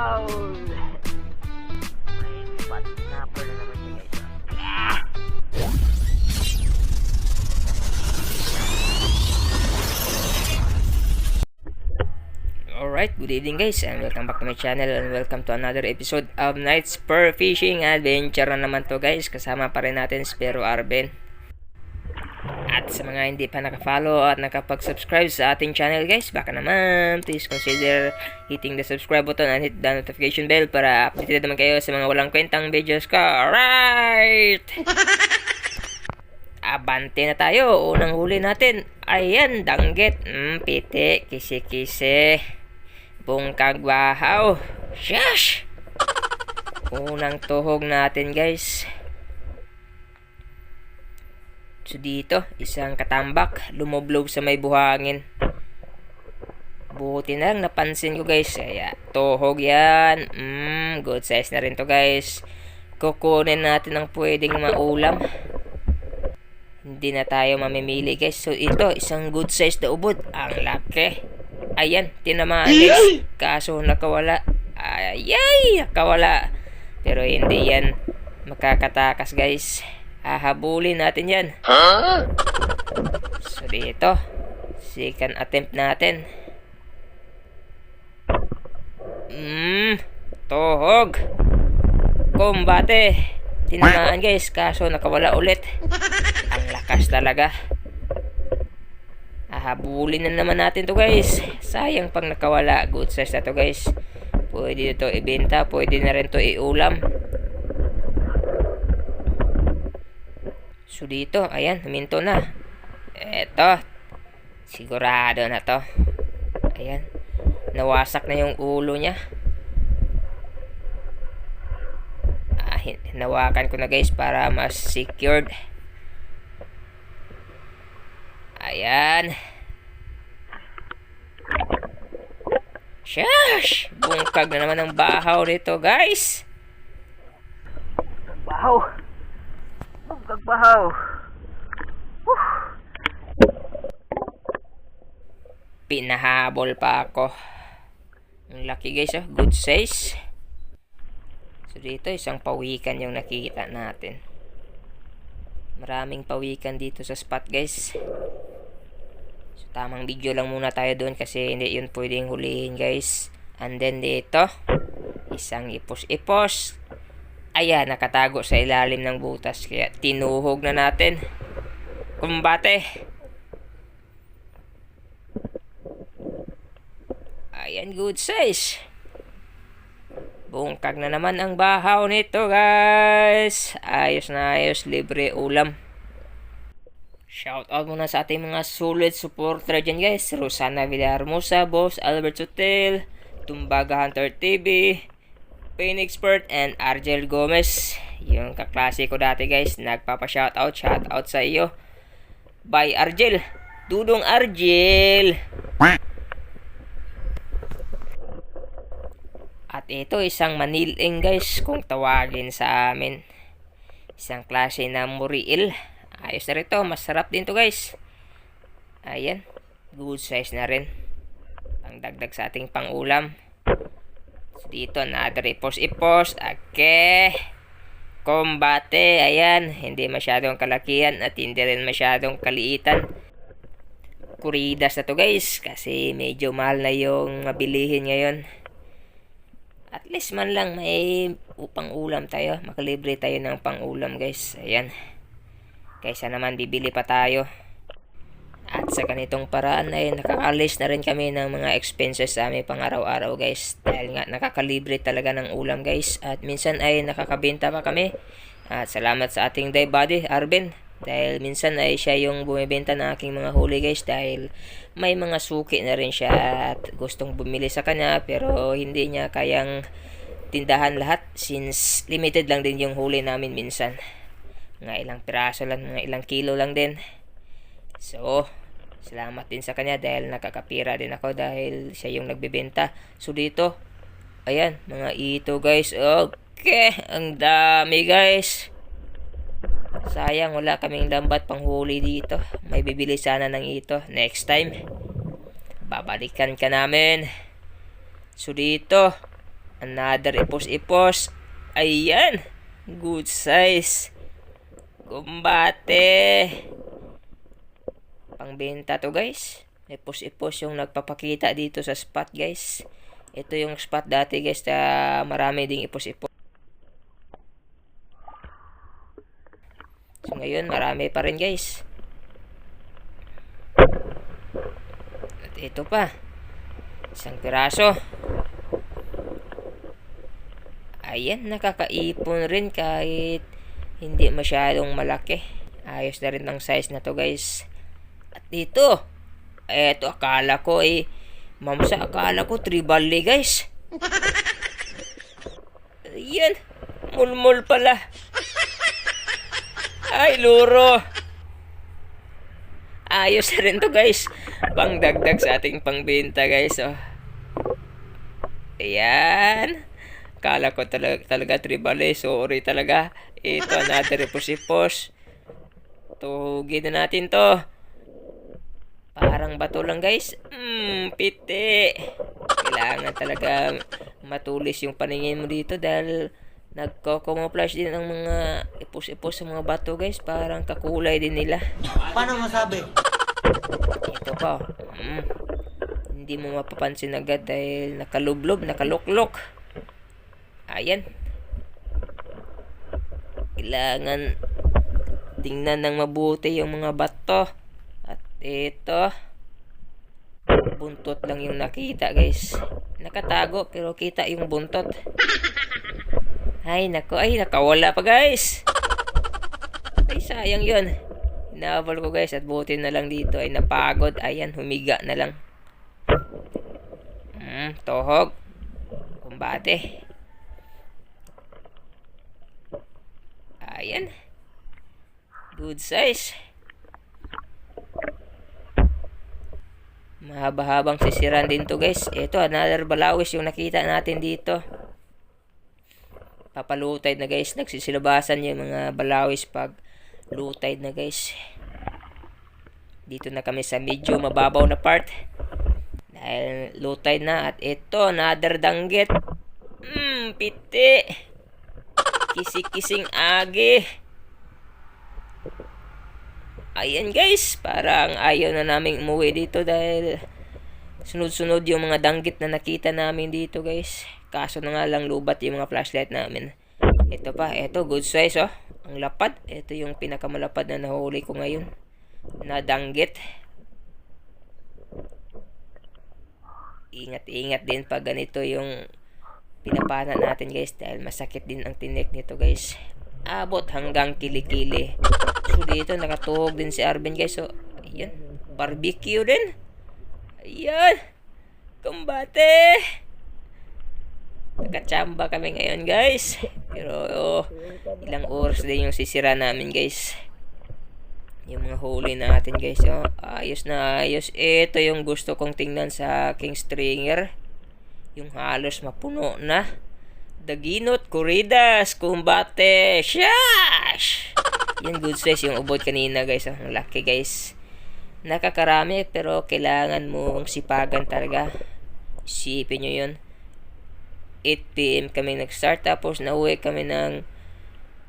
down! May spot snapper na naman siya guys. Alright, good evening guys and welcome back to my channel and welcome to another episode of Night Spur Fishing Adventure na naman to guys. Kasama pa rin natin si Pero Arben. At sa mga hindi pa nakafollow at nakapag-subscribe sa ating channel guys, baka naman please consider hitting the subscribe button and hit the notification bell para updated naman kayo sa mga walang kwentang videos ko. Alright! Abante na tayo. Unang huli natin. Ayan, danggit. Piti, kisi-kisi. Bungkag bahaw. Shush! Unang tuhog natin guys. So dito, isang katambak. Lumoblob sa may buhangin. Buti na lang napansin ko guys. Kaya, tuhog yan. Good size na rin to guys. Kukunin natin ang pwedeng maulam. Hindi na tayo mamimili guys. So ito, isang good size na ubod. Ang laki. Ayan, tinamaan guys. Kaso nakawala. Ayay, nakawala. Pero hindi yan makakatakas guys. Hahabulin natin yan. So dito, second attempt natin. Tuhog. Kumbate. Tinamaan guys, kaso nakawala ulit. Ang lakas talaga. Hahabulin na naman natin to guys. Sayang pang nakawala. Good size na to guys. Pwede ito ibenta, pwede na rin to iulam. So dito, ayan, huminto na. Eto, sigurado na to. Ayan, nawasak na yung ulo niya. Hinawakan ko na guys para mas secured. Ayan. Shush! Bungkag na naman ang bahaw nito guys. Bahaw! Bungkag bahaw! Pinahabol pa ako. Ang laki guys, oh. Good size. So dito, isang pawikan yung nakikita natin. Maraming pawikan dito sa spot guys. So tamang video lang muna tayo doon kasi hindi yun pwedeng hulihin guys. And then dito, isang ipos-ipos. Ayan, nakatago sa ilalim ng butas. Kaya tinuhog na natin. Kumbate. Ayan, good size. Bungkag na naman ang bahaw nito guys. Ayos na ayos, libre ulam. Shout out muna sa ating mga solid supporter dyan guys. Rosana Villarmosa, Boss Albert Sotel, Tumbaga Hunter TV, Painexpert, and Argel Gomez. Yung kaklase ko dati guys. Nagpapa-shoutout, shoutout sa iyo. Bye Argel. Dudong Argel. At ito, isang maniling guys, kung tawagin sa amin. Isang klase na muriil. Ayos na rin to, masarap din to guys. Ayan, good size na rin. Pangdagdag sa ating pangulam. So dito, another ipos-ipos. Okay. Kumbate, ayan. Hindi masyadong kalakihan at hindi rin masyadong kaliitan. Kuridas na to guys, kasi medyo mahal na yung mabilihin ngayon. At least man lang may upang ulam tayo. Makalibre tayo ng pang-ulam guys. Ayan. Kaysa naman bibili pa tayo. At sa ganitong paraan ay nakaalis na rin kami ng mga expenses sa aming pang araw-araw guys. Dahil nga nakakalibre talaga ng ulam guys. At minsan ay nakakabenta pa kami. At salamat sa ating day buddy Arben. Dahil minsan ay siya yung bumibenta ng aking mga huli guys. Dahil may mga suki na rin siya at gustong bumili sa kanya. Pero hindi niya kayang tindahan lahat. Since limited lang din yung huli namin minsan. Mga ilang piraso lang, mga ilang kilo lang din. So, salamat din sa kanya dahil nakakapira din ako dahil siya yung nagbebenta. So dito, ayan, mga ito guys. Okay, ang dami guys. Sayang wala kaming lambat panghuli dito. May bibili sana ng ito. Next time, babalikan ka namin. So dito, Another ipos-ipos. Ayan. Good size. Kumbate. Pangbenta to guys. Ipos-ipos yung nagpapakita dito sa spot guys. Ito yung spot dati guys na marami ding ipos-ipos. So ngayon marami pa rin guys. At ito pa. Isang piraso. Ayan, nakakaipon rin kahit hindi masyadong malaki. Ayos na rin ang size na to guys. At dito. Eto akala ko mamsa akala ko tribali guys. Ayan. Mulmul pala. Ay, luro. Ayos na rin to guys. Pangdagdag sa ating pangbenta guys. Oh. Ayan. Kala ko talaga tribal Sorry talaga. Ito another ipos-ipos. Tuhugin na natin to. Parang bato lang guys. Piti. Kailangan talaga matulis yung paningin mo dito dahil nagko-camouflage din ang mga ipos-ipos sa mga bato guys. Parang kakulay din nila. Paano masabi? Ito pa. Hindi mo mapapansin agad dahil nakalublob, nakaluklok. Ayan. Kailangan tingnan ng mabuti yung mga bato. At ito. Buntot lang yung nakita guys. Nakatago pero kita yung buntot. Ay nako, nakawala pa guys. Ay sayang yun. Hinabol ko guys at buti na lang dito ay napagod. Ayan, humiga na lang. Tohog. Kumbate. Ayan. Good size. Mahaba-habang sisiran din to guys. Ito, another balawis yung nakita natin dito. Papalutay na guys. Nagsisilabasan yung mga balawis pag lutay na guys. Dito na kami sa medyo mababaw na part. Dahil lutay na. At ito, another danggit. Piti. Kising-kising agi. Ayan guys. Parang ayaw na naming umuwi dito dahil sunod-sunod yung mga danggit na nakita namin dito guys. Kaso na nga lang lubat yung mga flashlight namin. Ito pa, ito good size oh. Ang lapad, ito yung pinakamalapad na nahuli ko ngayon. Na danggit. Ingat-ingat din pag ganito yung pinapana natin guys dahil masakit din ang tinik nito guys. Abot hanggang kilikili. So dito nakatuhog din si Arvin guys. So ayan, barbecue din. Ayan. Kumbate. Nakachamba kami ngayon guys. Pero ilang oras din yung sisira namin guys. Yung mga huli natin guys. Ayos na ayos. Ito yung gusto kong tingnan sa king stringer. Yung halos mapuno na. Daginot, Corridas, Kumbate, Shash! Yan good size yung ubod kanina guys. Ang laki guys. Nakakarami pero kailangan mong sipagan talaga. Isipin nyo yun. 8 PM kami nag-start tapos nauwi kami ng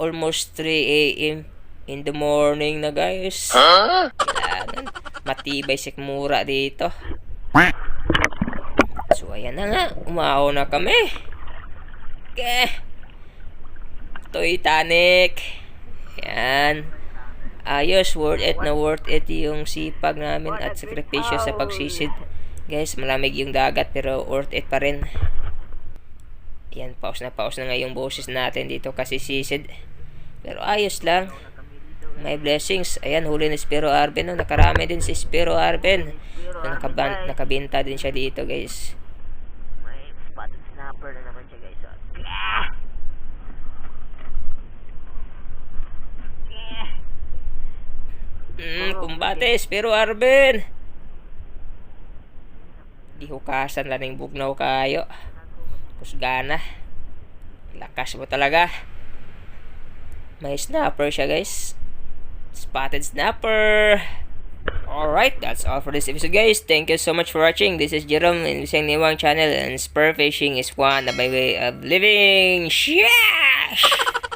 almost 3 AM in the morning na guys. Kailangan matibay sikmura dito. So ayan na nga, umahaw na kami. Okay. Titanic. Yan. Ayos, worth it na worth it yung sipag namin at sakripisyo sa pagsisid. Guys, malamig yung dagat pero worth it pa rin. Yan, pause na nga yung boses natin dito kasi sisid. Pero ayos lang. May blessings. Ayan, huli ni Spiro Arben. Nakarami din si Spiro Arben. Nakabenta din siya dito guys. May spot snapper na naman siya guys. Kumbate, Spiro Arben. Di hukasan lang ng bugnaw kayo. Kusgana. Lakas mo talaga. May snapper siya guys. Spotted snapper. Alright, that's all for this episode, guys. Thank you so much for watching. This is Jerome in Bisang Niwang channel, and spur fishing is one of my way of living. Sheesh!